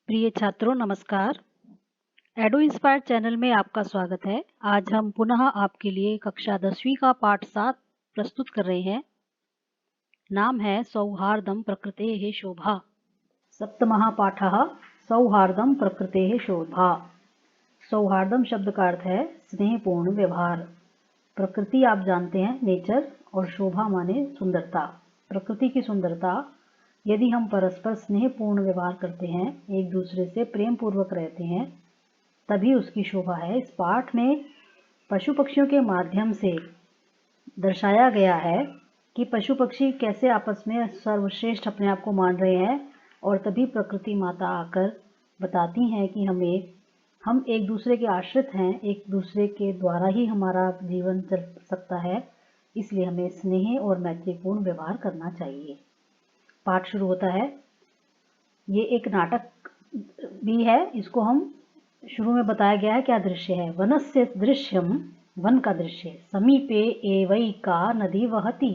प्रिय छात्रों नमस्कार। एडो इंस्पायर चैनल में आपका स्वागत है। आज हम पुनः आपके लिए कक्षा 10वीं का पाठ 7 प्रस्तुत कर रहे हैं। नाम है सौहार्दं प्रकृतेः शोभा। सप्तमः पाठः सौहार्दं प्रकृतेः शोभा। सौहार्दम शब्द का अर्थ है स्नेहपूर्ण व्यवहार। प्रकृति आप जानते हैं नेचर, और शोभा माने सुंदरता। प्रकृति की सुंदरता, यदि हम परस्पर स्नेहपूर्ण व्यवहार करते हैं, एक दूसरे से प्रेम पूर्वक रहते हैं, तभी उसकी शोभा है। इस पाठ में पशु पक्षियों के माध्यम से दर्शाया गया है कि पशु पक्षी कैसे आपस में सर्वश्रेष्ठ अपने आप को मान रहे हैं, और तभी प्रकृति माता आकर बताती हैं कि हम एक दूसरे के आश्रित हैं, एक दूसरे के द्वारा ही हमारा जीवन चल सकता है, इसलिए हमें स्नेह और मैत्रीपूर्ण व्यवहार करना चाहिए। पाठ शुरू होता है। ये एक नाटक भी है। इसको हम शुरू में बताया गया है क्या दृश्य है। वनस्य दृश्यम, वन का दृश्य। समीपे एवैका नदी वहती,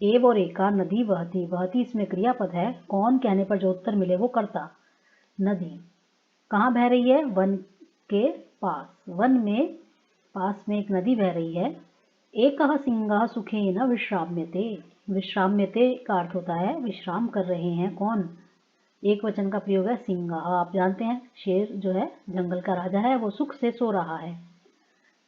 एव और एका नदी वहती। वहती इसमें क्रियापद है, कौन कहने पर जो उत्तर मिले वो कर्ता। नदी कहाँ बह रही है? वन के पास। वन में पास में एक नदी बह रही है। एकः सिंहः सुखेन विश्राम्यते। विश्राम्यते का अर्थ होता है विश्राम कर रहे हैं। कौन? एक वचन का प्रयोग है सिंहः। आप जानते हैं शेर जो है जंगल का राजा है, वो सुख से सो रहा है।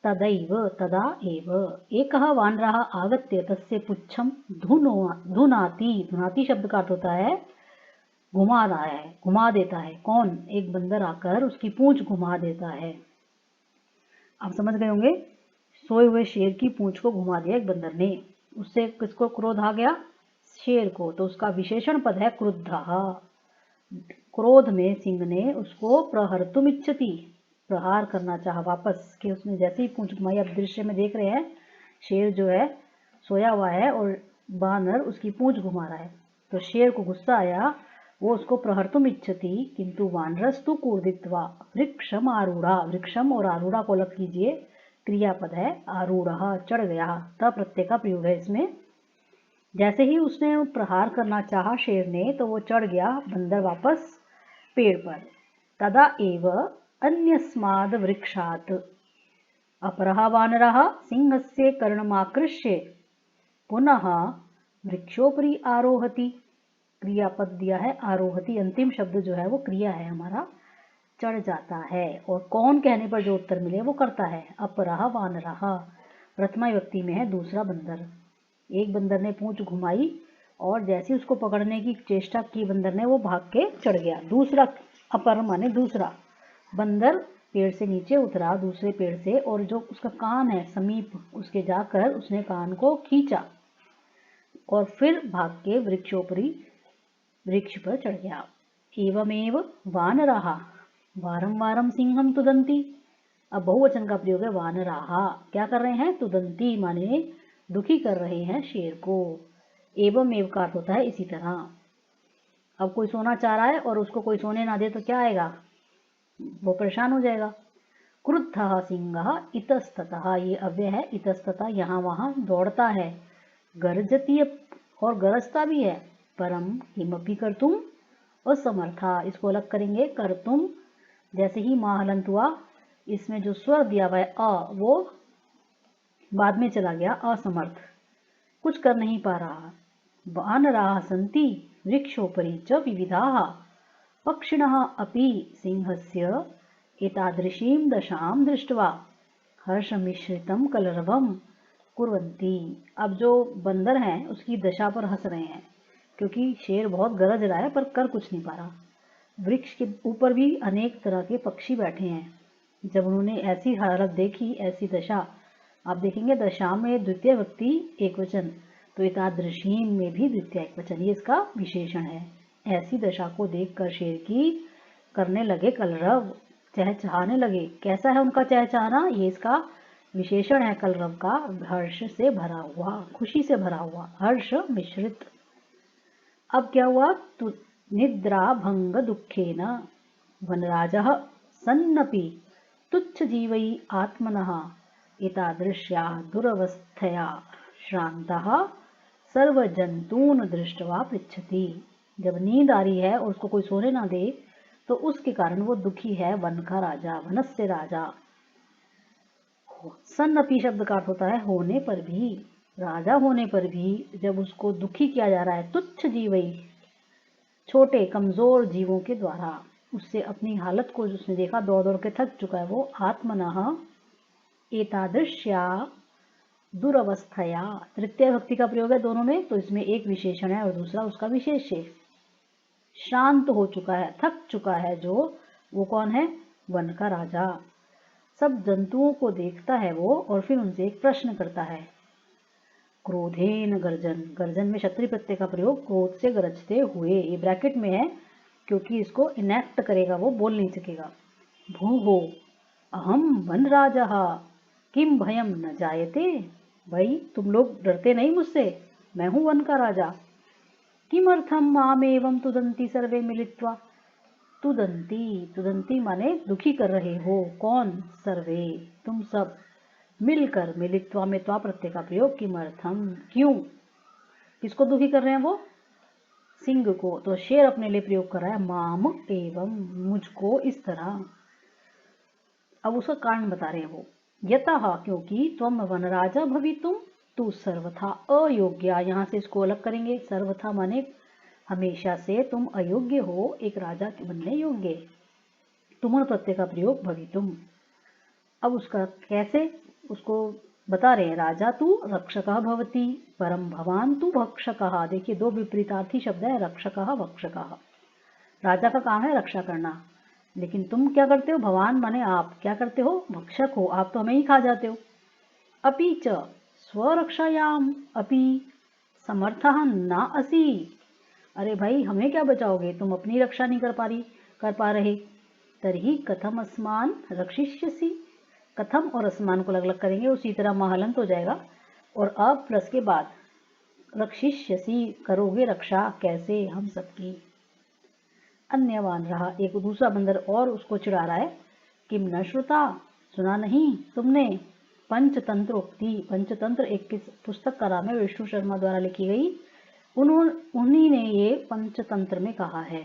तदैव तदा एव एकः वानरः आगत्य तस्य पुच्छं धुनाति। धुनाति शब्द का अर्थ होता है घुमा रहा है, घुमा देता है। कौन? एक बंदर आकर उसकी पूंछ घुमा देता है। आप समझ गए होंगे, सोए हुए शेर की पूंछ को घुमा दिया एक बंदर ने। उससे किसको क्रोध आ गया? शेर को। तो उसका विशेषण पद है क्रुद्धः। क्रोध में सिंह ने उसको प्रहर्तुम इच्छति, प्रहार करना चाहा वापस, कि उसने जैसे ही पूंछ घुमाई। अब दृश्य में देख रहे हैं शेर जो है सोया हुआ है और बानर उसकी पूंछ घुमा रहा है। तो शेर को गुस्सा आया, वो उसको प्रहर्तुम इच्छति, किंतु वानरस्तु कूर्दित्वा वृक्षम आरूढ़ा। वृक्षम और आरूढ़ा को अलग कीजिए, क्रियापद है आरूढ़, चढ़ गया। त प्रत्यय का प्रयोग है इसमें। जैसे ही उसने प्रहार करना चाहा शेर ने, तो वो चढ़ गया बंदर वापस पेड़ पर। तदा एव अन्यस्माद् वृक्षात् अपरः वानरः सिंहस्य कर्णमाकृष्य पुनः वृक्षोपरि आरोहति। क्रियापद दिया है आरोहति। अंतिम शब्द जो है वो क्रिया है हमारा, चढ़ जाता है। और कौन कहने पर जो उत्तर मिले वो करता है। अपरः वानरः प्रथमा विभक्ति में है दूसरा बंदर। एक बंदर ने पूंछ घुमाई और जैसे उसको पकड़ने की चेष्टा की बंदर ने, वो भाग के चढ़ गया। दूसरा अपर माने दूसरा बंदर पेड़ से नीचे उतरा, दूसरे पेड़ से, और जो उसका कान है समीप, उसके जाकर उसने कान को खींचा और फिर भाग के वृक्षोपरि वृक्ष पर चढ़ गया। एवमेव वानराः वारं वारं सिंहं तुदन्ति। अब बहुवचन का प्रयोग है वानराः। क्या कर रहे हैं? तुदन्ति माने दुखी कर रहे हैं शेर को। एवं एव का अर्थ होता है इसी तरह। अब कोई सोना चाह रहा है और उसको कोई सोने ना दे तो क्या आएगा? वो परेशान हो जाएगा। क्रुद्धः सिंहः इतस्ततः, ये अव्यय है। इतस्ततः यहाँ वहाँ दौड़ता है। गर्जति और गरजता भी है। परम किमपि कर्तुम असमर्था, इसको अलग करेंगे। कर्तुम जैसे ही माँ हलंत हुआ, इसमें जो स्वर दिया हुआ है अ, वो बाद में चला गया। असमर्थ, कुछ कर नहीं पा रहा। वानराः सन्ति वृक्षोपरि च विविधाः पक्षिणः अपि सिंहस्य एतादृशीं दशां दृष्ट्वा हर्षमिश्रितं कलरवं कुर्वन्ति। अब जो बंदर हैं उसकी दशा पर हंस रहे हैं, क्योंकि शेर बहुत गरज रहा है पर कर कुछ नहीं पा रहा। वृक्ष के ऊपर भी अनेक तरह के पक्षी बैठे हैं। जब उन्होंने ऐसी हालत देखी, ऐसी दशा, आप देखेंगे दशा में द्वितीय व्यक्ति एक वचन, तो एतादृशीं में भी द्वितीय एक वचन, ये इसका विशेषण है। ऐसी दशा को देखकर शेर की करने लगे कलरव, चहचहाने लगे। कैसा है उनका चहचहाना? ये इसका विशेषण है कलरव का, हर्ष से भरा हुआ, खुशी से भरा हुआ, हर्ष मिश्रित। अब क्या हुआ? तु निद्रा भंग दुखेन वनराजः सन्नपि तुच्छ जीवै आत्मनः एतादृश्या दुरवस्थया श्रान्तः सर्वजंतून दृष्ट्वा पृच्छति। जब नींद आ रही है और उसको कोई सोने ना दे, तो उसके कारण वो दुखी है, वन का राजा, वनस्य राजा। सन्नपि शब्द का अर्थ होता है होने पर भी, राजा होने पर भी जब उसको दुखी किया जा रहा है, तुच्छ जीवई, छोटे कमजोर जीवों के द्वारा, उससे अपनी हालत को उसने देखा, दौड़ दौड़ के थक चुका है वो, आत्मनः एतादृश्या दुरवस्थया, तृतीय भक्ति का प्रयोग है दोनों में, तो इसमें एक विशेषण है और दूसरा उसका विशेष है। शांत हो चुका है, थक चुका है जो, वो कौन है? वन का राजा। सब जंतुओं को देखता है वो और फिर उनसे एक प्रश्न करता है। क्रोधेन गर्जन, गर्जन में क्षत्रिय प्रत्यय का प्रयोग, क्रोध से गरजते हुए, ये ब्रैकेट में है क्योंकि इसको इनेक्ट करेगा, वो बोल नहीं सकेगा। भूहो अहम वन राजा किम भयम न जायते, भाई तुम लोग डरते नहीं मुझसे, मैं हूं वन का राजा। किमर्थम मामेवं तुदंती सर्वे मिलित्वा, तुदंती, तुदंती माने दुखी कर रहे हो, कौन? सर्वे, तुम सब मिलकर, मिलित्वा में त्वा प्रत्यय का प्रयोग, किमर्थम, क्यों, किसको दुखी कर रहे हैं वो? सिंह को, तो शेर अपने लिए प्रयोग कर रहा है, माम एवं, मुझको इस तरह। अब उसका कारण बता रहे हैं वो, यतः, क्योंकि त्वम वनराजा भवितुम, तू सर्वथा अयोग्य, यहां से इसको अलग करेंगे, सर्वथा माने हमेशा से तुम अयोग्य हो एक राजा के बनने योग्य। तुमन प्रत्यय का प्रयोग भवितुम। अब उसका कैसे, उसको बता रहे हैं, राजा तू रक्षकः भवति परम भवान तू भक्षकः। देखिए दो विपरीतार्थी शब्द है, रक्षकः भक्षकः। राजा का काम है रक्षा करना, लेकिन तुम क्या करते हो? भवान माने आप क्या करते हो? भक्षक हो, आप तो हमें ही खा जाते हो। अपि च स्वरक्षायाम अपि समर्थः न असि, अरे भाई हमें क्या बचाओगे, तुम अपनी रक्षा नहीं कर पा रहे। तर्हि कथम अस्मान रक्षिष्यसि, कथम और अस्मान को अलग अलग करेंगे, उसी तरह महलंत हो जाएगा, और अब प्लस के बाद रक्षिष्यसि, करोगे रक्षा, कैसे? हम सबकी। अन्यवान रहा, एक दूसरा बंदर और उसको चिढ़ा रहा है, किम न श्रुता, सुना नहीं तुमने? पंचतंत्र उक्ति, पंचतंत्र एक पुस्तक का नाम है, विष्णु शर्मा द्वारा लिखी गई, उन्हीं ने ये पंचतंत्र में कहा है।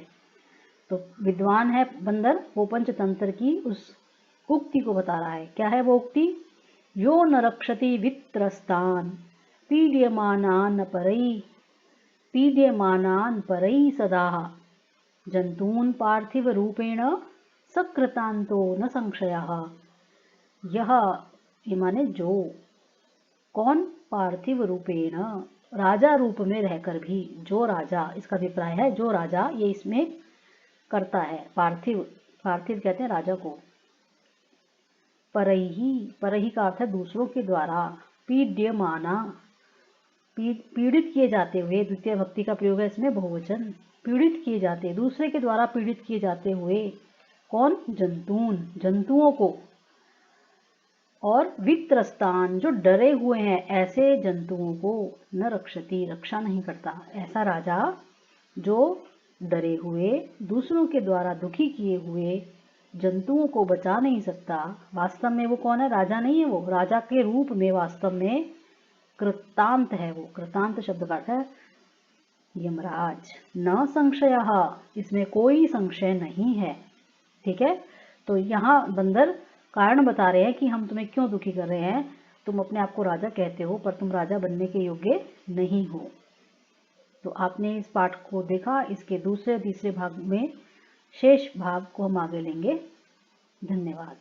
तो विद्वान है बंदर, वो पंचतंत्र की उस उक्ति को बता रहा है। क्या है वो उक्ति? यो न रक्षति वित्रस्तान पीड्यमानान परई सदा जंतून पार्थिव रूपेण सकृतांतो न संशयः। यह, ये माने जो, कौन? पार्थिव रूपेण, राजा रूप में रहकर भी, जो राजा, इसका अभिप्राय है जो राजा ये इसमें करता है, पार्थिव, पार्थिव कहते हैं राजा को। परही, परही का अर्थ है दूसरों के द्वारा, पीड्यमाना, पीड़ित किए जाते हुए, द्वितीय भक्ति का प्रयोग है इसमें बहुवचन, पीड़ित किए जाते, दूसरे के द्वारा पीड़ित किए जाते हुए, कौन? जंतून, जंतुओं को, और वित्रस्तान, जो डरे हुए हैं, ऐसे जंतुओं को, न रक्षति, रक्षा नहीं करता, ऐसा राजा जो डरे हुए, दूसरों के द्वारा दुखी किए हुए जंतुओं को बचा नहीं सकता। वास्तव में वो कौन है? राजा नहीं है वो, राजा के रूप में वास्तव में कृतांत है वो, कृतांत शब्द का अर्थ है यमराज। न संशयः, इसमें कोई संशय नहीं है, ठीक है। तो यहाँ बंदर कारण बता रहे हैं कि हम तुम्हें क्यों दुखी कर रहे हैं, तुम अपने आप को राजा कहते हो पर तुम राजा बनने के योग्य नहीं हो। तो आपने इस पाठ को देखा, इसके दूसरे तीसरे भाग में शेष भाग को हम आगे लेंगे। धन्यवाद।